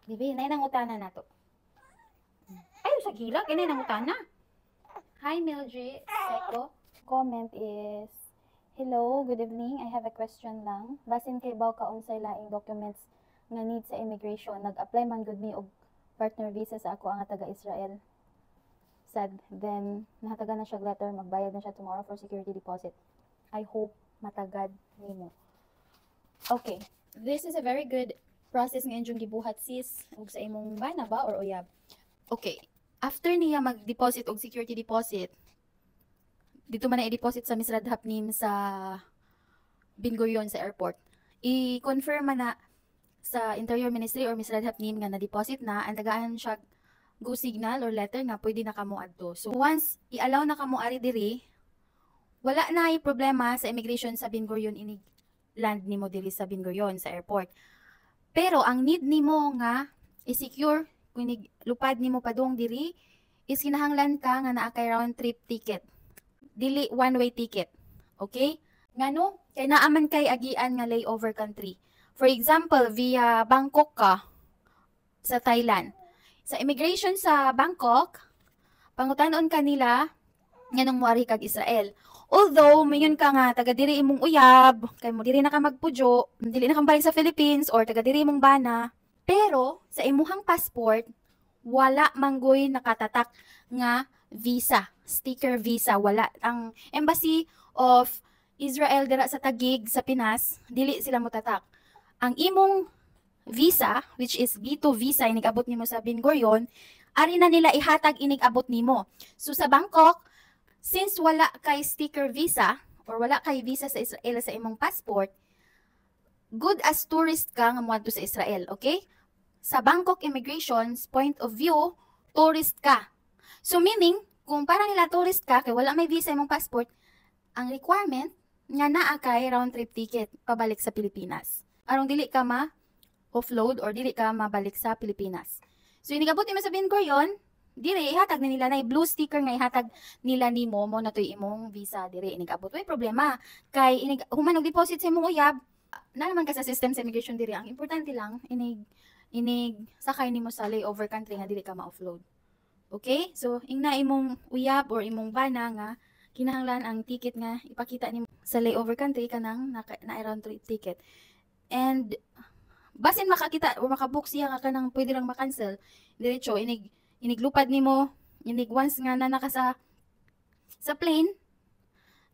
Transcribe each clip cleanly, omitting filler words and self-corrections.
Dibi, nay nang utana na to. Ay, sa gila, kaya nay nang utana. Hi, Mildred. Seko. Comment is, hello, good evening. I have a question lang. Basin kay baw ka unsay laing documents nga need sa immigration. Nag-apply man gud mi og partner visa sa ako ang taga-Israel. Said, then nahatagan na siya letter, magbayad na siya tomorrow for security deposit. I hope matagad nimo. Okay, this is a very good process nga inyong gibuhat sis ug sa imong bana ba or uyab. Okay, after niya mag-deposit og security deposit, dito man na i-deposit sa misradhap nim sa Ben Gurion sa airport. I-confirm man na sa Interior Ministry or misradhap nim nga na-deposit na, ang tagaan siya go signal or letter nga pwede na kamo adto. So once i-allow na kamo ari diri, wala na ay problema sa immigration sa Ben Gurion inig land nimo diri sa Ben Gurion sa airport. Pero ang need nimo nga i-secure kung lupad nimo padung diri is kinahanglan ka nga naa kay round trip ticket. Dili one-way ticket. Okay? Ngano? Kay naa man kay agian nga layover country. For example, via Bangkok ka sa Thailand. Sa immigration sa Bangkok, pangutanon ka nila nganong moari kag Israel. Although mayon ka nga taga diri imong uyab, kay mo diri na ka magpudyo, dili na ka balik sa Philippines or taga diri imong bana, pero sa imuhang passport wala manggoy nakatatak nga visa, sticker visa, wala. Ang Embassy of Israel dira sa Taguig sa Pinas, dili sila motatak. Ang imong visa, which is B2 visa, inig-abot nimo sa Ben Gurion, ari na nila ihatag inig-abot nimo. So sa Bangkok, since wala kay sticker visa or wala kay visa sa Israel sa imong passport, good as tourist ka nga moadto sa Israel, okay? Sa Bangkok immigration's point of view, tourist ka. So meaning, kung para nila tourist ka kay wala may visa imong passport, ang requirement nga naa kay round trip ticket pabalik sa Pilipinas. Arong dili ka offload or dili ka mabalik sa Pilipinas. So inigabot mo sa Ben Gurion, dire ihatag na nila na blue sticker nga ihatag nila nimo mo na toy imong visa dire inigabot. Way problema kay human og deposit sa imong uyab, na naman ka sa system sa immigration dire. Ang importante lang inig sakay nimo sa layover country nga dili ka ma-offload. Okay? So ingna imong uyab or imong bana nga kinahanglan ang ticket nga ipakita nimo sa layover country kanang na around trip ticket. And basin makakita o makabook siya ka kanang pwede lang ma-cancel, diretso iniglupad nimo, inig once nga na naka sa plane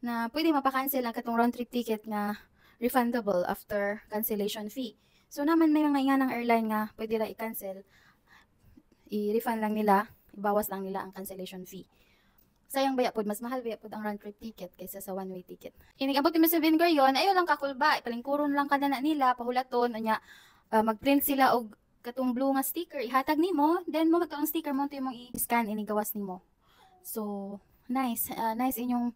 na pwede mapa-cancel ang katong round trip ticket nga refundable after cancellation fee. So naman may mga nga ng airline nga pwede ra i-cancel, i-refund lang nila, ibawas lang nila ang cancellation fee. Sayang baya pod, mas mahal baya pod ang round trip ticket kaysa sa one-way ticket. Inigabot mo sa Ben Gurion, ayo lang kakulba, palingkuron lang kada na nila, pahulaton, anya mag-print sila og katong blue nga sticker, ihatag nimo, then mo magkaong sticker mo imong i-scan inigawas nimo. So, nice. Nice inyong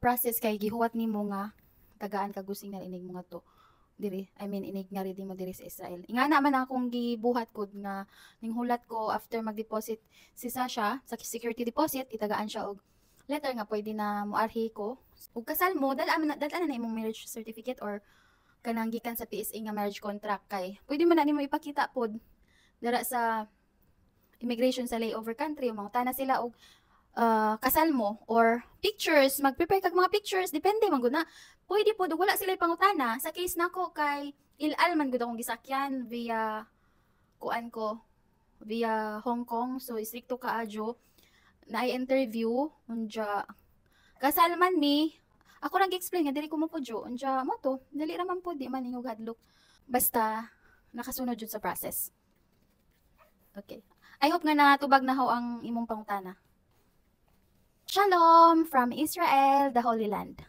process kay gihuwat nimo nga tagaan kag gusing na inig mga to diri. I mean inig nga ready mo diri sa Israel. Inga naman akong gibuhat kod nga ning hulat ko after mag-deposit si Sasha sa security deposit, itagaan siya og letter nga pwede na moarhi ko. Ug kasal mo, dala na imong marriage certificate or kanang gikan sa PSA nga marriage contract kay pwede mo na nimo ipakita pod dara sa immigration sa layover country, mangutana sila og kasal mo or pictures, mag-prepare kag mga pictures, depende man gud na. Pwede pod wala sila pangutana. Sa case nako kay ilal man gud akong gisakyan via via Hong Kong, so istrikto kaadyo na interview unja kasal man mi. Ako nang gi-explain nga dili ko mo pudyo, unja mo to, dili ra man pod, di man ingog hadlok. Basta nakasunod jud sa process. Okay. I hope nga natubag na ho ang imong pangutana. Shalom from Israel, the Holy Land.